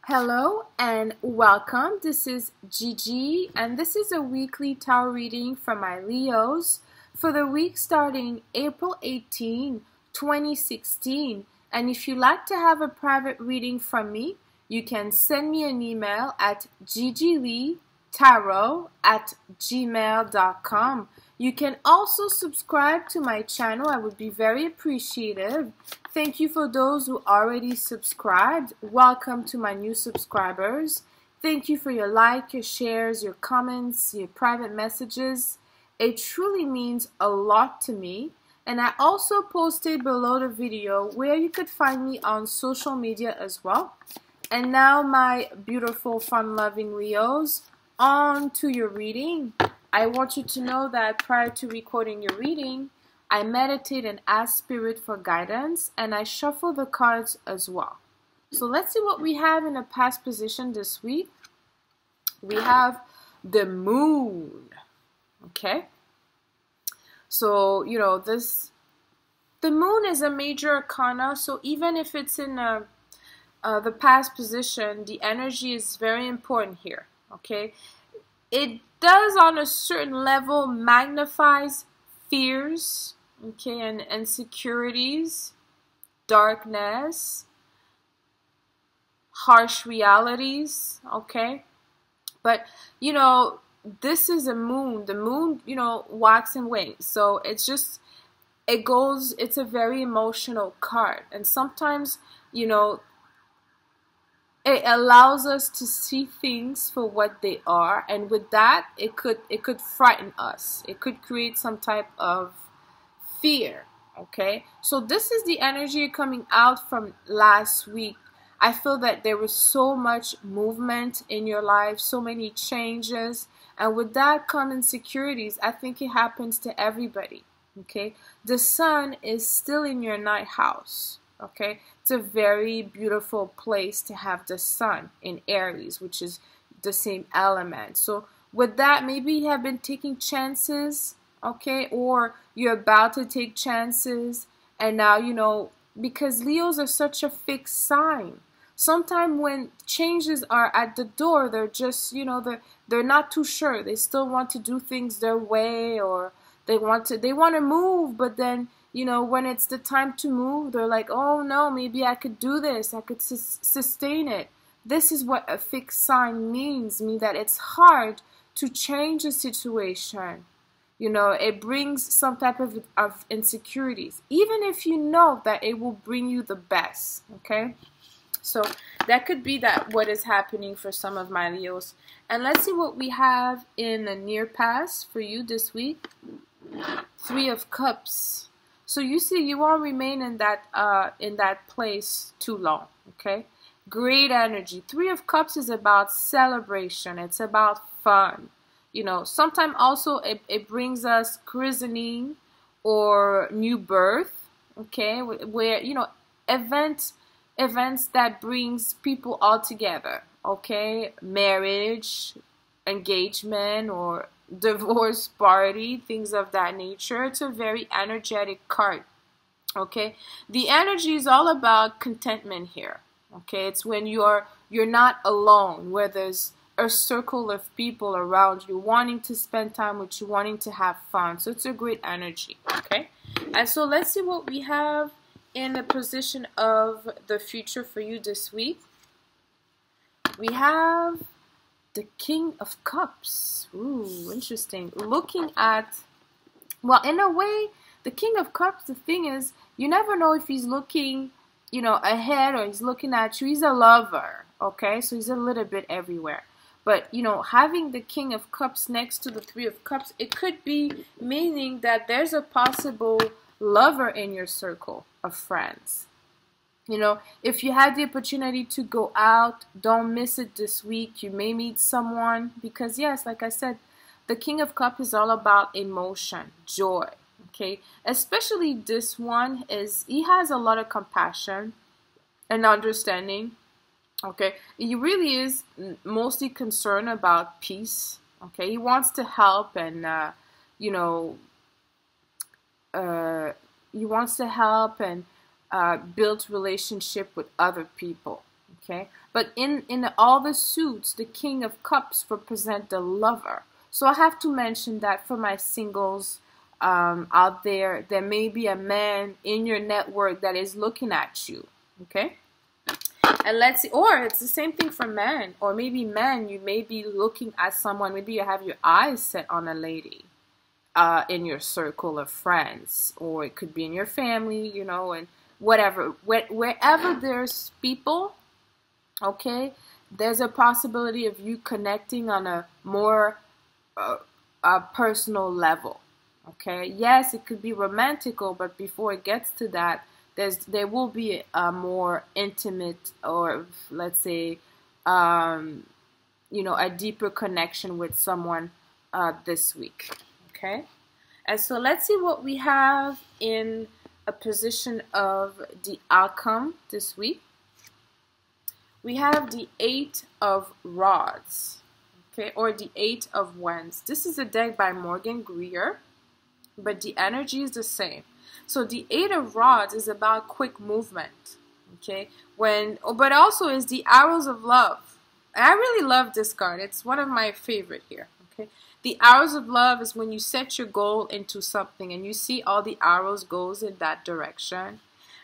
Hello and welcome. This is Gigi and this is a weekly tarot reading for my Leos for the week starting April 18, 2016. And if you'd like to have a private reading from me, you can send me an email at gigileetarot@gmail.com. You can also subscribe to my channel. I would be very appreciative. Thank you for those who already subscribed. Welcome to my new subscribers. Thank you for your like, your shares, your comments, your private messages. It truly means a lot to me. And I also posted below the video where you could find me on social media as well. And now my beautiful, fun-loving Leos, on to your reading. I want you to know that prior to recording your reading, I meditate and ask Spirit for guidance, and I shuffle the cards as well. So let's see what we have in a past position this week. We have the Moon, okay? So, you know, the Moon is a major arcana, so even if it's in the past position, the energy is very important here, okay? It does on a certain level magnifies fears, okay, and insecurities, darkness, harsh realities, okay? But, you know, this is a moon. The moon, you know, wax and wane. So it's a very emotional card. And sometimes, you know, it allows us to see things for what they are, and with that, it could frighten us. It could create some type of fear, okay? So this is the energy coming out from last week. I feel that there was so much movement in your life, so many changes, and with that come insecurities. I think it happens to everybody, okay? The sun is still in your ninth house. Okay, it's a very beautiful place to have the sun in Aries, which is the same element. So with that, maybe you have been taking chances, okay, or you're about to take chances, and now, you know, because Leos are such a fixed sign. Sometimes when changes are at the door, they're just, you know, they're not too sure. They still want to do things their way, or they want to move, but then, you know, when it's the time to move, they're like, oh no, maybe I could do this. I could sustain it. This is what a fixed sign means that it's hard to change a situation. You know, it brings some type of insecurities, even if you know that it will bring you the best, okay? So that could be what is happening for some of my Leos. And let's see what we have in the near past for you this week. Three of Cups. So you see, you won't remain in that place too long, okay? Great energy. Three of Cups is about celebration. It's about fun. You know, sometimes also it brings us christening or new birth, okay? Where, you know, events that brings people all together, okay? Marriage, engagement, or divorce party, things of that nature. It's a very energetic card, okay? The energy is all about contentment here, okay? It's when you're not alone, where there's a circle of people around you wanting to spend time with you, wanting to have fun. So it's a great energy, okay? And so let's see what we have in the position of the future for you this week. We have the King of Cups. Ooh, interesting. Looking at, well, in a way, the King of Cups, the thing is, you never know if he's looking, you know, ahead or he's looking at you. He's a lover, okay? So he's a little bit everywhere. But, you know, having the King of Cups next to the Three of Cups, it could be meaning that there's a possible lover in your circle of friends. You know, if you had the opportunity to go out, don't miss it this week. You may meet someone because, yes, like I said, the King of Cups is all about emotion, joy, okay? Especially this one he has a lot of compassion and understanding, okay? He really is mostly concerned about peace, okay? He wants to help and, you know, he wants to help and build relationship with other people. Okay, but in all the suits, the King of Cups represent the lover. So I have to mention that for my singles out there, there may be a man in your network that is looking at you. Okay, and let's see, or it's the same thing for men, or maybe men, you may be looking at someone, maybe you have your eyes set on a lady in your circle of friends, or it could be in your family, you know, and whatever, wherever there's people, okay, there's a possibility of you connecting on a more personal level. Okay, yes, it could be romantical, but before it gets to that, there will be a more intimate, or let's say, you know, a deeper connection with someone this week. Okay, and so let's see what we have in a position of the outcome this week. We have the 8 of Rods, okay, or the 8 of Wands. This is a deck by Morgan Greer, but the energy is the same. So the 8 of Rods is about quick movement, okay, but also is the Arrows of Love. And I really love this card. It's one of my favorite here, okay. The Arrows of Love is when you set your goal into something and you see all the arrows goes in that direction,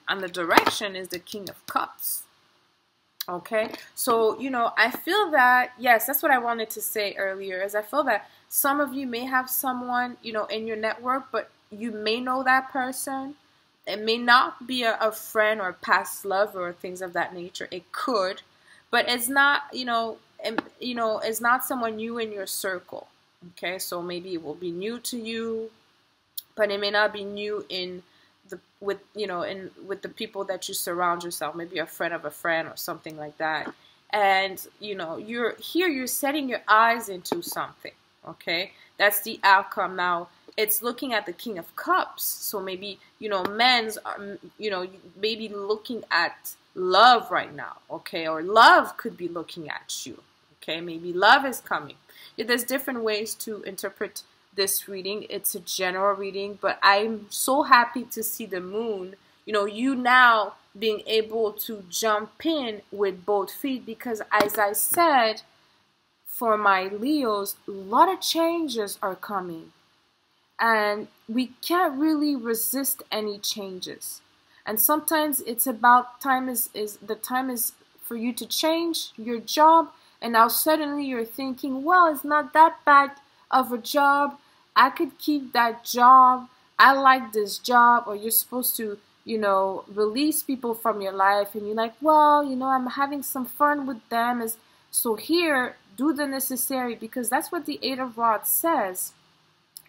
and the direction is the King of Cups. Okay, so, you know, I feel that, yes, that's what I wanted to say earlier, is I feel that some of you may have someone, you know, in your network, but you may know that person. It may not be a friend or past lover or things of that nature. It could, but it's not, it's not someone new in your circle. Okay, so maybe it will be new to you, but it may not be new with the people that you surround yourself, maybe a friend of a friend or something like that. And you know, you're setting your eyes into something. Okay, that's the outcome. Now it's looking at the King of Cups, so maybe, you know, men's are, you know, maybe looking at love right now. Okay, or love could be looking at you. Okay, maybe love is coming. There's different ways to interpret this reading. It's a general reading, but I'm so happy to see the moon, you know, you now being able to jump in with both feet, because as I said, for my Leos, a lot of changes are coming and we can't really resist any changes. And sometimes it's about the time is for you to change your job, and now suddenly you're thinking, well, it's not that bad of a job. I could keep that job. I like this job. Or you're supposed to, you know, release people from your life, and you're like, well, you know, I'm having some fun with them. So here, do the necessary, because that's what the 8 of Rods says.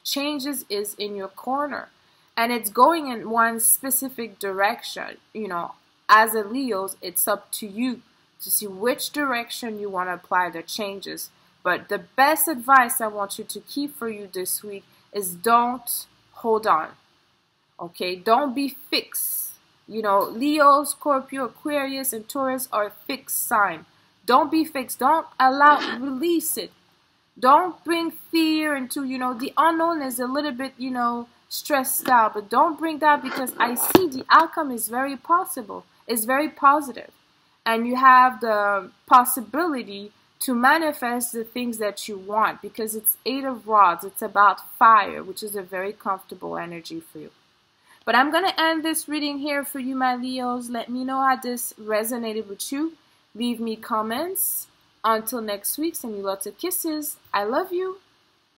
Changes is in your corner, and it's going in one specific direction. You know, as a Leos, it's up to you to see which direction you want to apply the changes. But the best advice I want you to keep for you this week is don't hold on. Okay, don't be fixed. You know, Leo, Scorpio, Aquarius, and Taurus are fixed sign. Don't be fixed. Don't allow, release it. Don't bring fear into, you know, the unknown is a little bit, you know, stressed out, but don't bring that, because I see the outcome is very possible. It's very positive. And you have the possibility to manifest the things that you want, because it's 8 of Rods. It's about fire, which is a very comfortable energy for you. But I'm going to end this reading here for you, my Leos. Let me know how this resonated with you. Leave me comments. Until next week, send you lots of kisses. I love you.